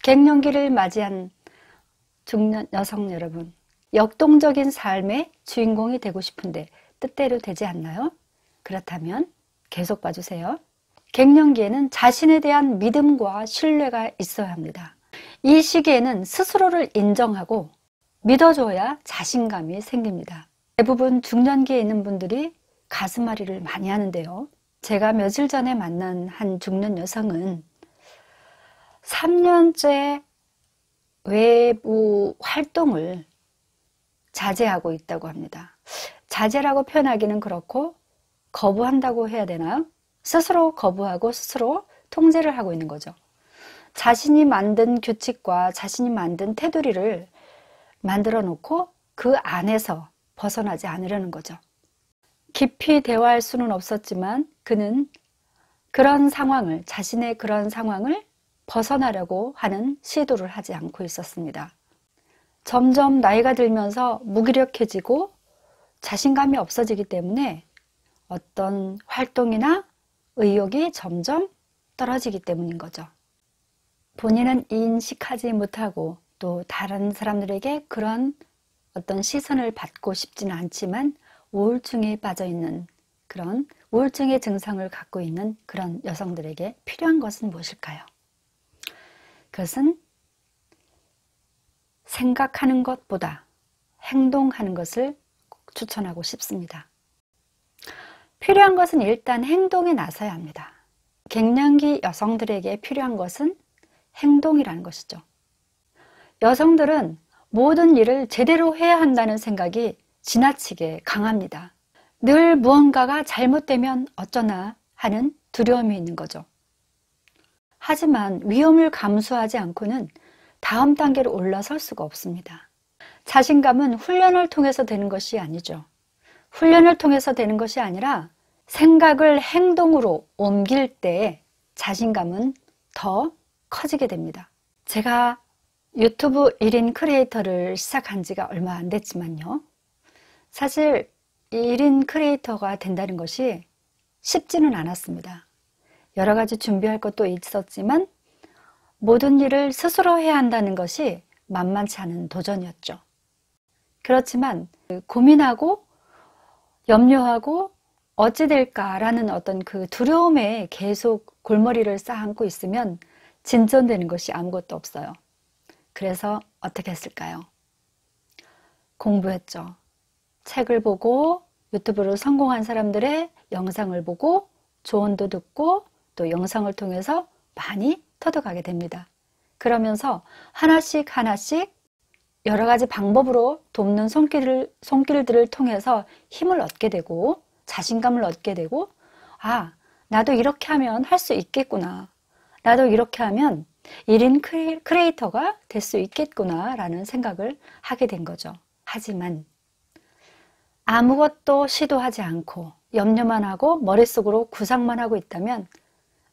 갱년기를 맞이한 중년 여성 여러분, 역동적인 삶의 주인공이 되고 싶은데 뜻대로 되지 않나요? 그렇다면 계속 봐주세요. 갱년기에는 자신에 대한 믿음과 신뢰가 있어야 합니다. 이 시기에는 스스로를 인정하고 믿어줘야 자신감이 생깁니다. 대부분 중년기에 있는 분들이 가슴앓이를 많이 하는데요. 제가 며칠 전에 만난 한 중년 여성은 3년째 외부 활동을 자제하고 있다고 합니다. 자제라고 표현하기는 그렇고 거부한다고 해야 되나요? 스스로 거부하고 스스로 통제를 하고 있는 거죠. 자신이 만든 규칙과 자신이 만든 테두리를 만들어 놓고 그 안에서 벗어나지 않으려는 거죠. 깊이 대화할 수는 없었지만 그는 그런 상황을, 자신의 그런 상황을 벗어나려고 하는 시도를 하지 않고 있었습니다. 점점 나이가 들면서 무기력해지고 자신감이 없어지기 때문에 어떤 활동이나 의욕이 점점 떨어지기 때문인 거죠. 본인은 인식하지 못하고 또 다른 사람들에게 그런 어떤 시선을 받고 싶지는 않지만 우울증에 빠져 있는 그런 우울증의 증상을 갖고 있는 그런 여성들에게 필요한 것은 무엇일까요? 그것은 생각하는 것보다 행동하는 것을 추천하고 싶습니다. 필요한 것은 일단 행동에 나서야 합니다. 갱년기 여성들에게 필요한 것은 행동이라는 것이죠. 여성들은 모든 일을 제대로 해야 한다는 생각이 지나치게 강합니다. 늘 무언가가 잘못되면 어쩌나 하는 두려움이 있는 거죠. 하지만 위험을 감수하지 않고는 다음 단계로 올라설 수가 없습니다. 자신감은 훈련을 통해서 되는 것이 아니죠. 훈련을 통해서 되는 것이 아니라 생각을 행동으로 옮길 때 자신감은 더 커지게 됩니다. 제가 유튜브 1인 크리에이터를 시작한 지가 얼마 안 됐지만요. 사실 1인 크리에이터가 된다는 것이 쉽지는 않았습니다. 여러 가지 준비할 것도 있었지만 모든 일을 스스로 해야 한다는 것이 만만치 않은 도전이었죠. 그렇지만 고민하고 염려하고 어찌 될까라는 어떤 그 두려움에 계속 골머리를 쌓고 있으면 진전되는 것이 아무것도 없어요. 그래서 어떻게 했을까요? 공부했죠. 책을 보고 유튜브로 성공한 사람들의 영상을 보고 조언도 듣고 또 영상을 통해서 많이 터득하게 됩니다. 그러면서 하나씩 여러 가지 방법으로 돕는 손길들을 통해서 힘을 얻게 되고 자신감을 얻게 되고 아, 나도 이렇게 하면 할 수 있겠구나. 나도 이렇게 하면 1인 크리에이터가 될 수 있겠구나 라는 생각을 하게 된 거죠. 하지만 아무것도 시도하지 않고 염려만 하고 머릿속으로 구상만 하고 있다면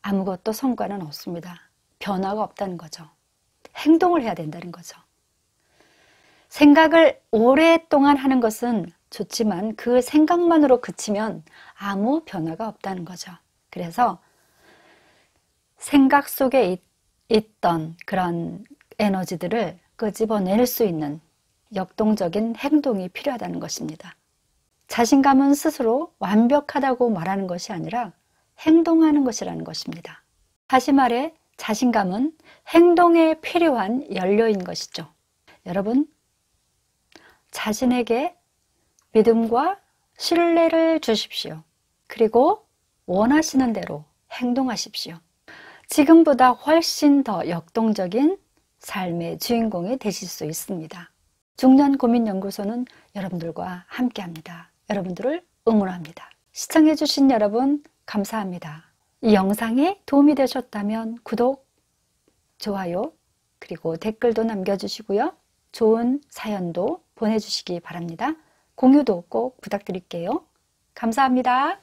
아무것도 성과는 없습니다. 변화가 없다는 거죠. 행동을 해야 된다는 거죠. 생각을 오랫동안 하는 것은 좋지만 그 생각만으로 그치면 아무 변화가 없다는 거죠. 그래서 생각 속에 있던 그런 에너지들을 끄집어낼 수 있는 역동적인 행동이 필요하다는 것입니다. 자신감은 스스로 완벽하다고 말하는 것이 아니라 행동하는 것이라는 것입니다. 다시 말해 자신감은 행동에 필요한 연료인 것이죠. 여러분, 자신에게 믿음과 신뢰를 주십시오. 그리고 원하시는 대로 행동하십시오. 지금보다 훨씬 더 역동적인 삶의 주인공이 되실 수 있습니다. 중년고민연구소는 여러분들과 함께합니다. 여러분들을 응원합니다. 시청해주신 여러분 감사합니다. 이 영상이 도움이 되셨다면 구독, 좋아요, 그리고 댓글도 남겨주시고요. 좋은 사연도 보내주시기 바랍니다. 공유도 꼭 부탁드릴게요. 감사합니다.